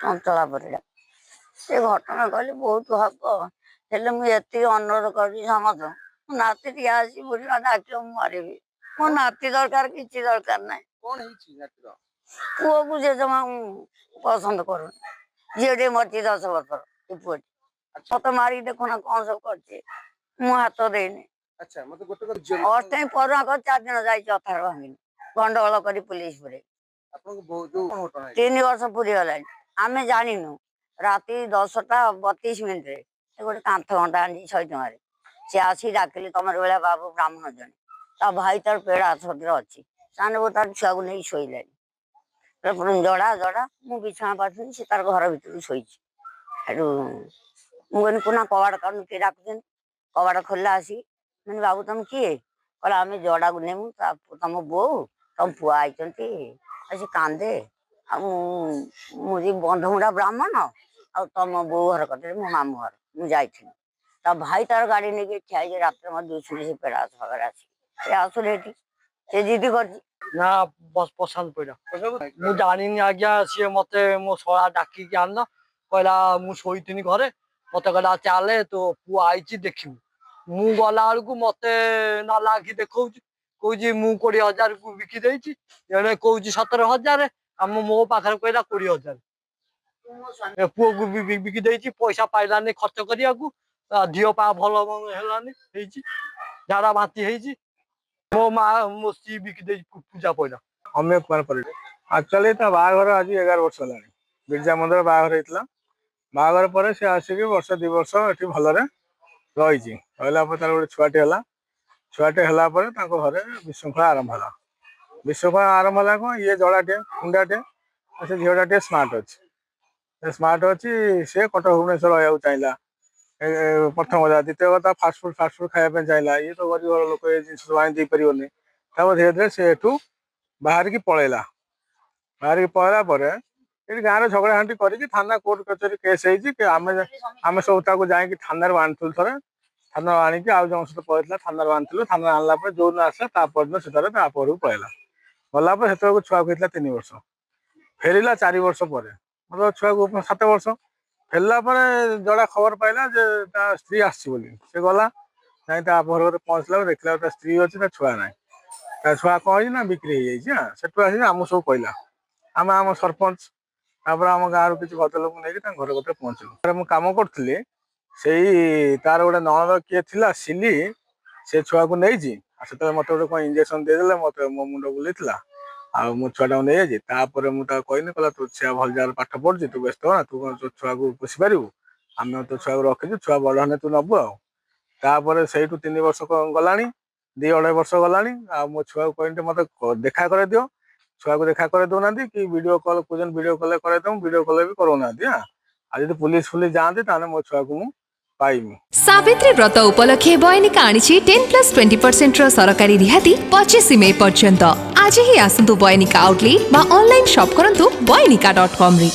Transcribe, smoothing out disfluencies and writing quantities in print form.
ଚଞ୍ଚଳା ପରିଡ଼ା ସେ ଘଟଣା କହିଲେ ବହୁତ ହବ। ହେଲେ ମୁଁ ଏତିକି ଅନୁରୋଧ କରିବି ସମସ୍ତ ମୋ ନାତି ଟିକେ ଆସି ବୁଢ଼ୀମା ଡାକିବ ମୁଁ ମରିବି। ମୋ ନାତି ଦରକାର କିଛି ଦରକାର ନାହିଁ। କଣ ହେଇଛି ନାତିର? ପୁଅକୁ ସେ ଜମା ପସନ୍ଦ କରୁନି। ଝିଅ ଟିକେ ମରିଛି 10 ବର୍ଷର ସେ ପୁଅଟି ମତେ ମାରିକି ଦେଖୁନା କଣ ସବୁ କରିଛି। ମୁଁ ହାତ ଦେଇନି। ଆଚ୍ଛା ମତେ ଗୋଟେ ଅଷ୍ଟମୀ ପରୁଆ କରି 4 ଦିନ ଯାଇଛି ଅଥାର ଭାଙ୍ଗିନି ଗଣ୍ଡଗୋଳ କରି ପୁଲିସ ପୁରେ ଆପଣଙ୍କୁ ଯୋଉ ଘଟଣା ହେଇଛି 3 ବର୍ଷ ପୁରୀ ଗଲାଣି। ଆମେ ଜାଣିନୁ ରାତି 10ଟା 32 ମିନିଟରେ ଗୋଟେ କାନ୍ଥ ଘଣ୍ଟା ଆଣିଛି 100 ଟଙ୍କାରେ। ସେ ଆସି ଡାକିଲେ ତମର ଭଳିଆ ବାବୁ ବ୍ରାହ୍ମଣ ଜଣେ ତା ଭାଇ ତାର ପେଡା ସଦର ଅଛି ସାନ ବୋଉ ତାର ଛୁଆକୁ ନେଇ ଶୋଇଲାଣି। ଜଡ଼ା ଜଡ଼ା ମୁଁ ବିଛଣା ପାରୁଥିଲି ସେ ତାର ଘର ଭିତରକୁ ଶୋଇଛି। ସେଠୁ ମୁଁ କହିଲି କୁନା କବାଟ କାଢୁନୁ କିଏ ଡାକୁଛନ୍ତି। କବାଟ ଖୋଲିଲା ଆସିକି ମାନେ ବାବୁ ତମେ କିଏ? କହିଲା ଆମେ ଜଡ଼ାକୁ ନେମୁ ତମ ବୋଉ ତମ ପୁଅ ଆଇଛନ୍ତି ଆଉ ସେ କାନ୍ଦେ ଆଉ ମୁଁ ବନ୍ଧମୁଢା ବ୍ରାହ୍ମଣ ଆଉ ତମ ବୋଉ ଘର କତିରେ ମୋ ମାମୁଁ ଘର ମୁଁ ଯାଇଥିଲି। ତା ଭାଇ ତାର ଗାଡି ନେଇକି ଠିଆ ହେଇଛି ରାତିରେ ମତେ ଦୁଶୁନି ସେ ପେଡା ଛକରେ ଆସି ସେ ଆସୁନି ଏଠି ସେ ଜିଦି କରିଛି ନା ପସନ୍ଦ ପଇଲା ମୁଁ ଜାଣିନି ଆଜ୍ଞା। ସିଏ ମତେ ମୋ ଶଳା ଡାକିକି ଆଣିଲ କହିଲା ମୁଁ ଶୋଇଥିନି ଘରେ ମତେ କହିଲା ଚାଲେ ତୋ ପୁଅ ଆଇଛି ଦେଖିବୁ। ମୁଁ ଗଲା ବେଳକୁ ମତେ ନାଲା ଆଖି ଦେଖଉଛି କହୁଛି ମୁଁ 20,000କୁ ବିକି ଦେଇଛି ଜଣେ କହୁଛି 17,000 ଆମ ମୋ ପାଖରେ କହିଲା 20,000 ପୁଅକୁ ବିକି ଦେଇଛି ପଇସା ପାଇଲାନି ଖର୍ଚ୍ଚ କରିବାକୁ। ଝିଅ ପା ଭଲ ହେଲାନି ହେଇଛି ଝାଡା ବାନ୍ତି ହେଇଛି। ମୋ ମା ମୋ ସ୍ତ୍ରୀ ବିକି ଦେଇଛି ପୂଜା ପଇଲା। ଅମୀୟ କୁମାର ପରିଡ଼ା ଆକ୍ଚୁଆଲି ତା ବାହାଘର ଆଜି 11 ବର୍ଷ ହେଲାଣି। ବିରଜା ମନ୍ଦିର ବାହାଘର ହେଇଥିଲା। ବାହାଘର ପରେ ସେ ଆସିକି 1-2 ବର୍ଷ ଏଠି ଭଲରେ ରହିଛି। ରହିଲା ପରେ ତାର ଗୋଟେ ଛୁଆଟେ ହେଲା। ଛୁଆଟେ ହେଲା ପରେ ତାଙ୍କ ଘରେ ବିଶୃଙ୍ଖଳା ଆରମ୍ଭ ହେଲା। ବିଶୃଙ୍ଖଳା ଆରମ୍ଭ ହେଲା କଣ ଇଏ ଜଳାଟେ କୁଣ୍ଡାଟେ ସେ ଝିଅଟା ଟିକେ ସ୍ମାର୍ଟ ଅଛି। ସ୍ମାର୍ଟ ଅଛି ସେ କଟକ ଭୁବନେଶ୍ୱର ରହିବାକୁ ଚାହିଁଲା ପ୍ରଥମ କଥା। ଦ୍ୱିତୀୟ କଥା ଫାଷ୍ଟଫୁଡ ଖାଇବା ପାଇଁ ଚାହିଁଲା। ଇଏ ତ ଗରିବ ଲୋକ ଏ ଜିନିଷ ସବୁ ଆଣି ଦେଇପାରିବନି। ତାପରେ ଧୀରେ ଧୀରେ ସେ ଏଠୁ ବାହାରିକି ପଳେଇଲା। ବାହାରିକି ପଳେଇଲା ପରେ ଏଠି ଗାଁରେ ଝଗଡ଼ା ଘାଣ୍ଟି କରିକି ଥାନା କୋର୍ଟ କଚେରୀ କେସ୍ ହେଇଛି। ଆମେ ସବୁ ତାକୁ ଯାଇକି ଥାନାରୁ ଆଣିଥିଲୁ ଥରେ। ଥାନାରୁ ଆଣିକି ଆଉ ଜଣଙ୍କ ସହିତ ପଳେଇଥିଲା ଥାନାରୁ ଆଣିଥିଲୁ। ଥାନାରୁ ଆଣିଲା ପରେ ଯୋଉଦିନ ଆସିଲା ତା ପରଦିନ ସେଠାରେ ତା ଘରକୁ ପଳେଇଲା। ଗଲା ପରେ ସେତେବେଳକୁ ଛୁଆକୁ ହେଇଥିଲା 3 ବର୍ଷ। ଫେରିଲା 4 ବର୍ଷ ପରେ ମୋର ଛୁଆକୁ 7 ବର୍ଷ। ଫେରିଲା ପରେ ଜଡ଼ା ଖବର ପାଇଲା ଯେ ତା ସ୍ତ୍ରୀ ଆସିଛି ବୋଲି। ସେ ଗଲା ଯାଇ ତା ବାପ ଘର ପହଞ୍ଚିଲା ଦେଖିଲା ତା ସ୍ତ୍ରୀ ଅଛି ତା ଛୁଆ ନାହିଁ। ତା ଛୁଆ କଣ ହେଇଛି ନା ବିକ୍ରି ହେଇଯାଇଛି। ସେଠୁ ଆସିକି ଆମକୁ ସବୁ କହିଲା। ଆମେ ଆମ ସରପଞ୍ଚ ତାପରେ ଆମ ଗାଁରୁ କିଛି ଭଦ୍ରଲୋକ ନେଇକି ତାଙ୍କ ଘର କତିରେ ପହଞ୍ଚିଲୁ। ମୁଁ କାମ କରୁଥିଲି ସେଇ ତାର ଗୋଟେ ନଣନ୍ଦ କିଏ ଥିଲା ସିଲି ସେ ଛୁଆକୁ ନେଇଛି। ଆଉ ସେତେବେଳେ ମତେ ଗୋଟେ କଣ ଇଞ୍ଜେକ୍ସନ ଦେଇଦେଲେ ମତେ ମୋ ମୁଣ୍ଡ ବୁଲେଇଥିଲା ଆଉ ମୋ ଛୁଆଟାକୁ ନେଇଯାଇଛି। ତାପରେ ମୁଁ ତାକୁ କହିନି କହିଲା ତୋ ଛୁଆ ଭଲ ଜାଗାରେ ପାଠ ପଢୁଛି ତୁ ବ୍ୟସ୍ତ ହନା ତୁ କଣ ତୋ ଛୁଆକୁ ପୋଷି ପାରିବୁ ଆମେ ତୋ ଛୁଆକୁ ରଖିଛୁ ଛୁଆ ବଡ ହେଲେ ତୁ ନବୁ ଆଉ। ତାପରେ ସେଇଠୁ 3 ବର୍ଷ ଗଲାଣି 2-2.5 ବର୍ଷ ଗଲାଣି। ଆଉ ମୋ ଛୁଆକୁ କହିଲି ମତେ ଦେଖା କରେଇଦିଅ। ଛୁଆକୁ ଦେଖା କରେଇ ଦଉନାହାନ୍ତି କି ଭିଡିଓ କଲ୍ କହୁଛନ୍ତି ଭିଡିଓ କଲ୍ କରେଇଦବୁ ଭିଡିଓ କଲ୍ ବି କରୁନାହାନ୍ତି। ଆଉ ଯଦି ପୁଲିସ ଯାଆନ୍ତି ତାହେଲେ ମୋ ଛୁଆକୁ ମୁଁ ପାଇବି। सावित्री व्रत उपलक्षे बयनिका आनिछि 10+20% सरकारी रिहाती 25 मे पर्यंत। आज ही आसंतु बयनिका आउटलेट बा ऑनलाइन शॉप करंतु बयनिका.com रे।